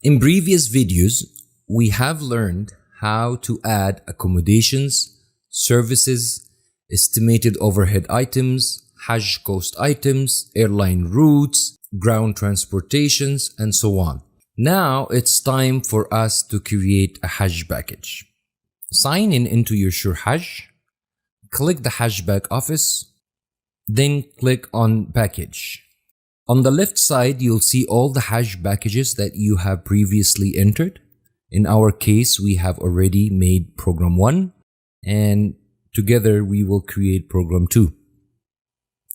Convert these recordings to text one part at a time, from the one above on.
In previous videos, we have learned how to add accommodations, services, estimated overhead items, Hajj cost items, airline routes, ground transportations, and so on. Now it's time for us to create a Hajj package. Sign in into your Sure Hajj, click the Hajj back office, then click on package. On the left side, you'll see all the Hajj packages that you have previously entered. In our case, we have already made program 1, and together we will create program 2.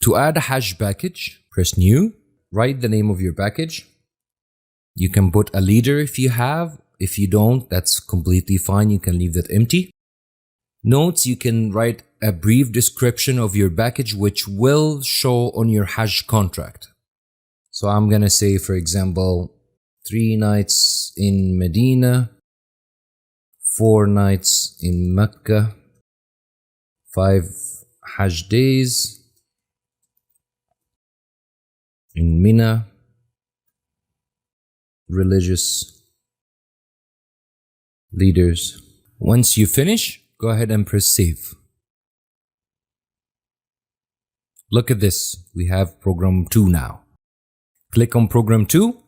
To add a Hajj package, press new, write the name of your package. You can put a leader if you have. If you don't, that's completely fine. You can leave that empty. Notes, you can write a brief description of your package which will show on your Hajj contract. So I'm gonna say, for example, 3 nights in Medina, 4 nights in Mecca, 5 Hajj days in Mina, religious leaders. Once you finish, go ahead and press save. Look at this, we have program 2 now. Click on program 2.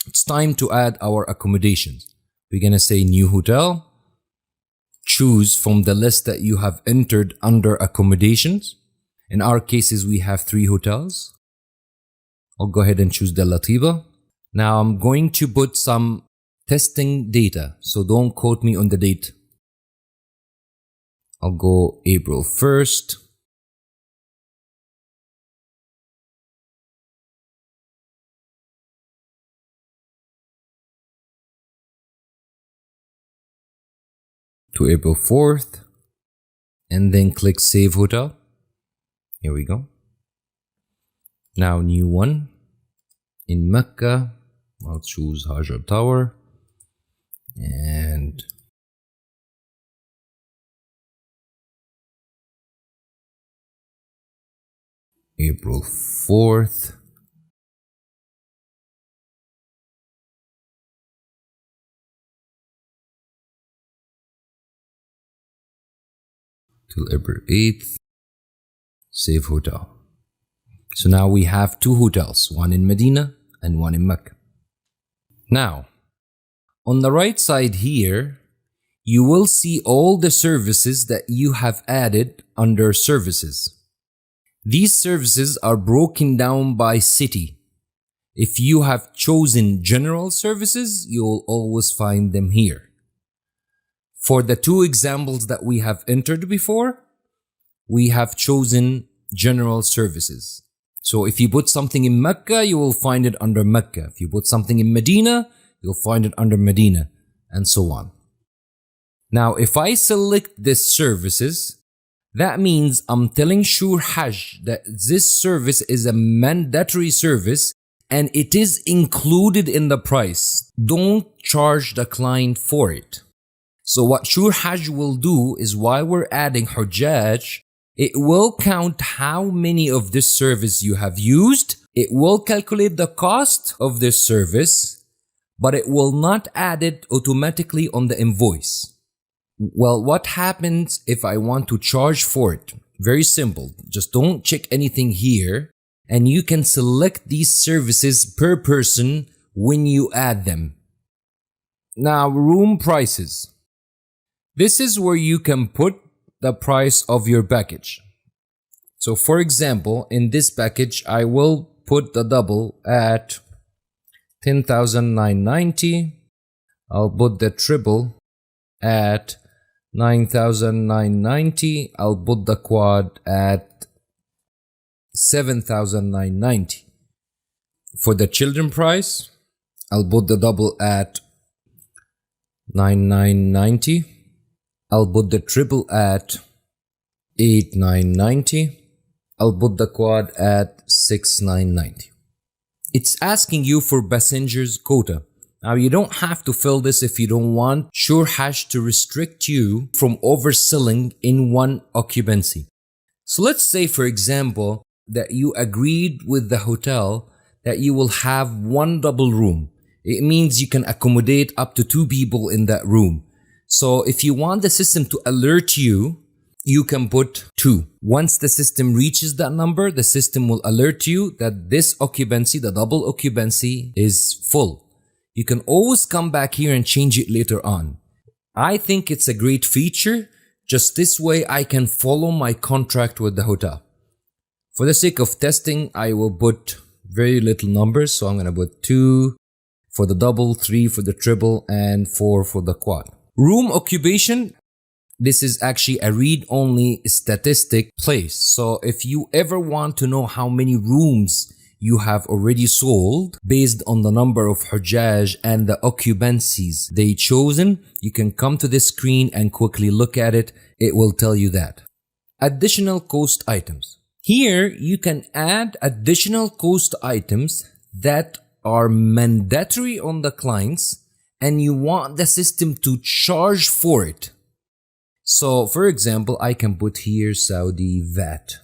It's time to add our accommodations. We're gonna say new hotel. Choose from the list that you have entered under accommodations. In our cases, we have 3 hotels. I'll go ahead and choose the Latiba. Now I'm going to put some testing data, so don't quote me on the date. I'll go April 1st. To April 4th, and then click Save Hotel. Here we go. Now new one in Mecca. I'll choose Hajar Tower, and April 4th. Till April 8th, save hotel. So now we have 2 hotels, one in Medina and one in Mecca. Now, on the right side here, you will see all the services that you have added under services. These services are broken down by city. If you have chosen general services, you'll always find them here. For the 2 examples that we have entered before, we have chosen general services. So if you put something in Mecca, you will find it under Mecca. If you put something in Medina, you'll find it under Medina, and so on. Now, if I select this services, that means I'm telling Sure Hajj that this service is a mandatory service and it is included in the price. Don't charge the client for it. So what Sure Hajj will do is, while we're adding Hujjaj, it will count how many of this service you have used. It will calculate the cost of this service, but it will not add it automatically on the invoice. Well, what happens if I want to charge for it? Very simple. Just don't check anything here, and you can select these services per person when you add them. Now, room prices. This is where you can put the price of your package. So for example, in this package, I will put the double at 10,990. I'll put the triple at 9,990. I'll put the quad at 7,990. For the children price, I'll put the double at 9,990. I'll put the triple at 8,990. I'll put the quad at 6,990. It's asking you for passengers quota. Now you don't have to fill this if you don't want Sure Hajj to restrict you from overselling in one occupancy. So let's say, for example, that you agreed with the hotel that you will have 1 double room. It means you can accommodate up to 2 people in that room. So if you want the system to alert you, you can put 2. Once the system reaches that number, the system will alert you that this occupancy, the double occupancy, is full. You can always come back here and change it later on. I think it's a great feature. Just this way I can follow my contract with the hotel. For the sake of testing, I will put very little numbers. So I'm going to put 2 for the double, 3 for the triple, and 4 for the quad. Room occupation. This is actually a read-only statistic place. So if you ever want to know how many rooms you have already sold based on the number of Hujjaj and the occupancies they chosen, you can come to this screen and quickly look at it. It will tell you that. Additional cost items. Here you can add additional cost items that are mandatory on the clients and you want the system to charge for it. So for example, I can put here Saudi VAT.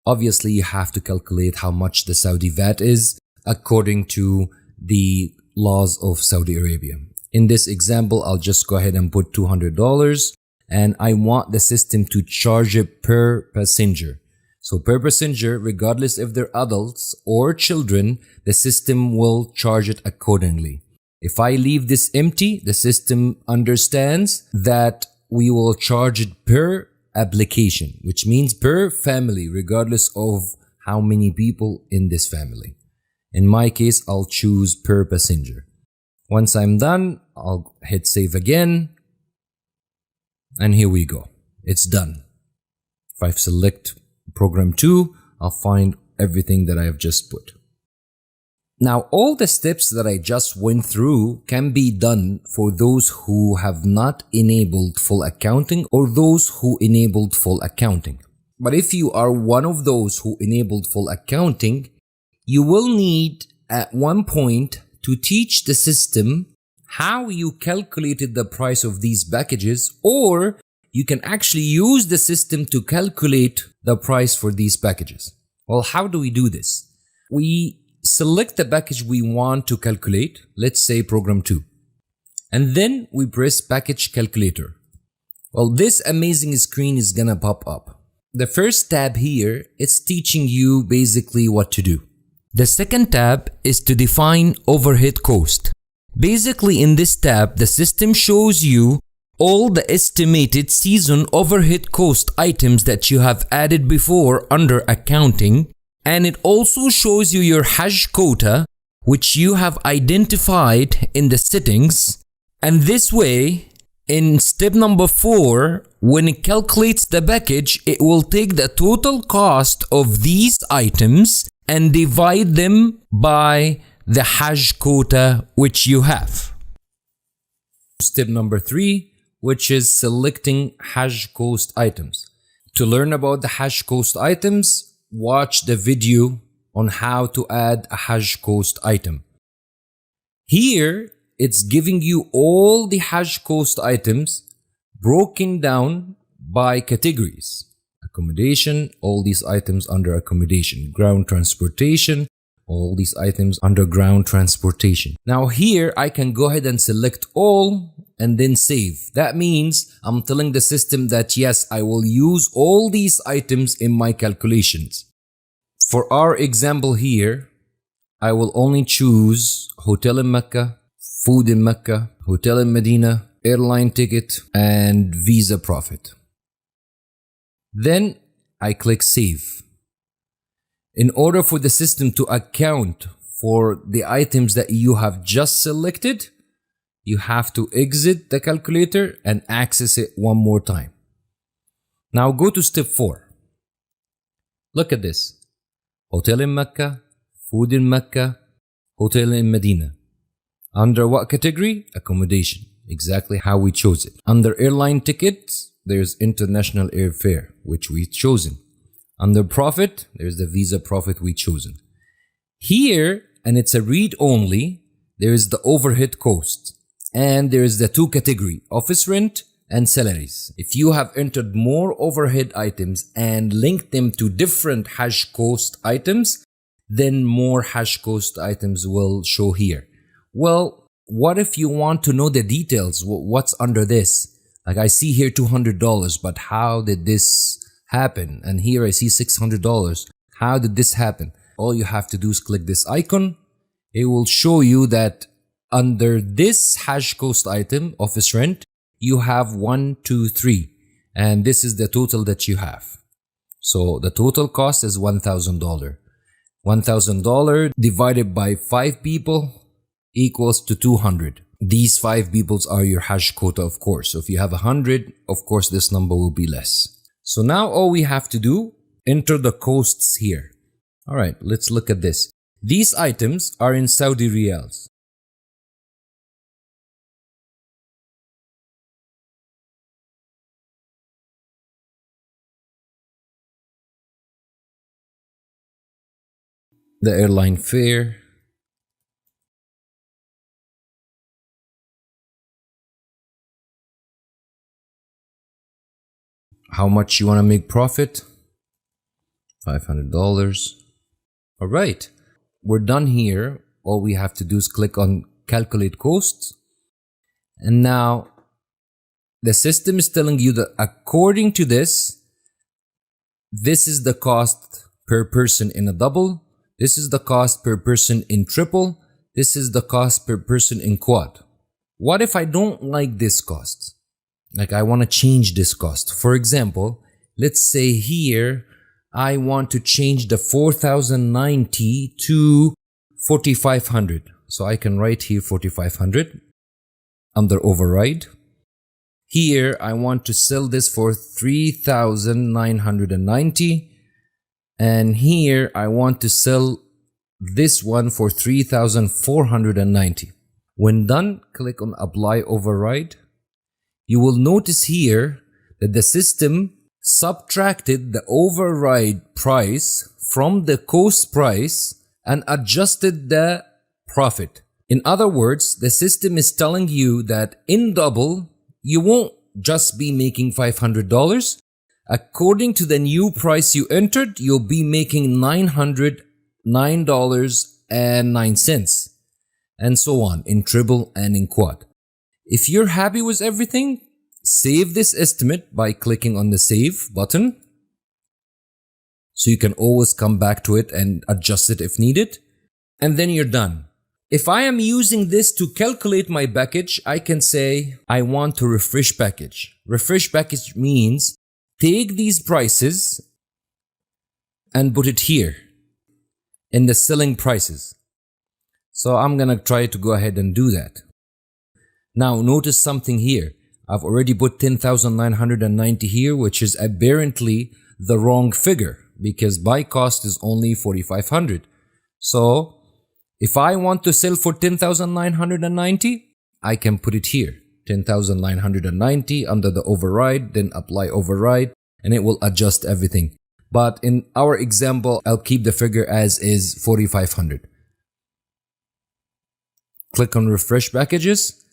Obviously, you have to calculate how much the Saudi VAT is according to the laws of Saudi Arabia. In this example, I'll just go ahead and put $200 and I want the system to charge it per passenger. So per passenger, regardless if they're adults or children, the system will charge it accordingly. If I leave this empty, the system understands that we will charge it per application, which means per family, regardless of how many people in this family. In my case, I'll choose per passenger. Once I'm done, I'll hit save again. And here we go. It's done. If I select program 2, I'll find everything that I have just put. Now, all the steps that I just went through can be done for those who have not enabled full accounting or those who enabled full accounting. But if you are one of those who enabled full accounting, you will need at one point to teach the system how you calculated the price of these packages, or you can actually use the system to calculate the price for these packages. Well, how do we do this? We select the package we want to calculate, let's say program 2, and then we press package calculator. Well, this amazing screen is gonna pop up. The first tab here is teaching you basically what to do. The second tab is to define overhead cost. Basically in this tab, the system shows you all the estimated season overhead cost items that you have added before under accounting, and it also shows you your Hajj quota, which you have identified in the settings. And this way, in step number 4, when it calculates the package, it will take the total cost of these items and divide them by the Hajj quota which you have. Step number 3, which is selecting Hajj cost items. To learn about the Hajj cost items, watch the video on how to add a Hajj cost item. Here, it's giving you all the Hajj cost items broken down by categories. Accommodation, all these items under accommodation. Ground transportation, all these items under ground transportation. Now here, I can go ahead and select all and then save. That means I'm telling the system that yes, I will use all these items in my calculations. For our example here, I will only choose hotel in Mecca, food in Mecca, hotel in Medina, airline ticket, and visa profit. Then I click save. In order for the system to account for the items that you have just selected, you have to exit the calculator and access it one more time. Now go to step 4. Look at this. Hotel in Mecca, food in Mecca, hotel in Medina. Under what category? Accommodation. Exactly how we chose it. Under airline tickets, there's international airfare, which we've chosen. Under profit, there's the visa profit we chosen. Here, and it's a read only, there is the overhead cost. And there is the 2 category, office rent and salaries. If you have entered more overhead items and linked them to different Hajj cost items, then more Hajj cost items will show here. Well, what if you want to know the details? What's under this? Like I see here $200, but how did this happen? And here I see $600. How did this happen? All you have to do is click this icon. It will show you that under this Hajj cost item, office rent, you have 1, 2, 3. And this is the total that you have. So the total cost is $1,000. $1,000 divided by 5 people equals to 200. These 5 peoples are your Hajj quota, of course. So if you have 100, of course, this number will be less. So now all we have to do, enter the costs here. All right, let's look at this. These items are in Saudi riyals. The airline fare, how much you want to make profit, $500. All right, we're done here. All we have to do is click on calculate costs. And now the system is telling you that according to this, this is the cost per person in a double. This is the cost per person in triple. This is the cost per person in quad. What if I don't like this cost? Like I want to change this cost. For example, let's say here, I want to change the 4,090 to 4,500. So I can write here 4,500 under override. Here, I want to sell this for 3,990. And here I want to sell this one for 3,490. When done, click on apply override. You will notice here that the system subtracted the override price from the cost price and adjusted the profit. In other words, the system is telling you that in double, you won't just be making $500. According to the new price you entered, you'll be making $909.09 and so on in triple and in quad. If you're happy with everything, save this estimate by clicking on the save button. So you can always come back to it and adjust it if needed. And then you're done. If I am using this to calculate my package, I can say I want to refresh package. Refresh package means take these prices and put it here in the selling prices. So I'm gonna try to go ahead and do that. Now notice something here. I've already put 10,990 here, which is apparently the wrong figure because buy cost is only 4,500. So if I want to sell for 10,990, I can put it here. 10,990 under the override, then apply override, and it will adjust everything. But in our example, I'll keep the figure as is 4,500. Click on refresh packages.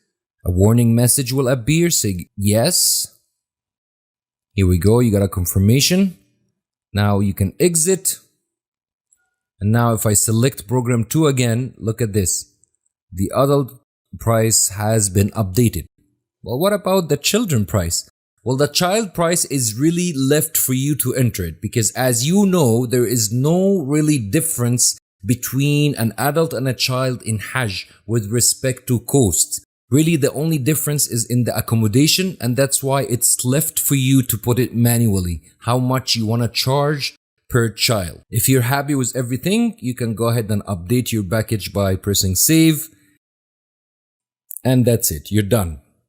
A warning message will appear. Say yes. Here we go. You got a confirmation. Now you can exit. And now if I select program 2 again, look at this. The adult price has been updated. Well, what about the children price? Well, the child price is really left for you to enter it because as you know, there is no really difference between an adult and a child in Hajj with respect to costs. Really, the only difference is in the accommodation, and that's why it's left for you to put it manually, how much you want to charge per child. If you're happy with everything, you can go ahead and update your package by pressing save. And that's it, you're done.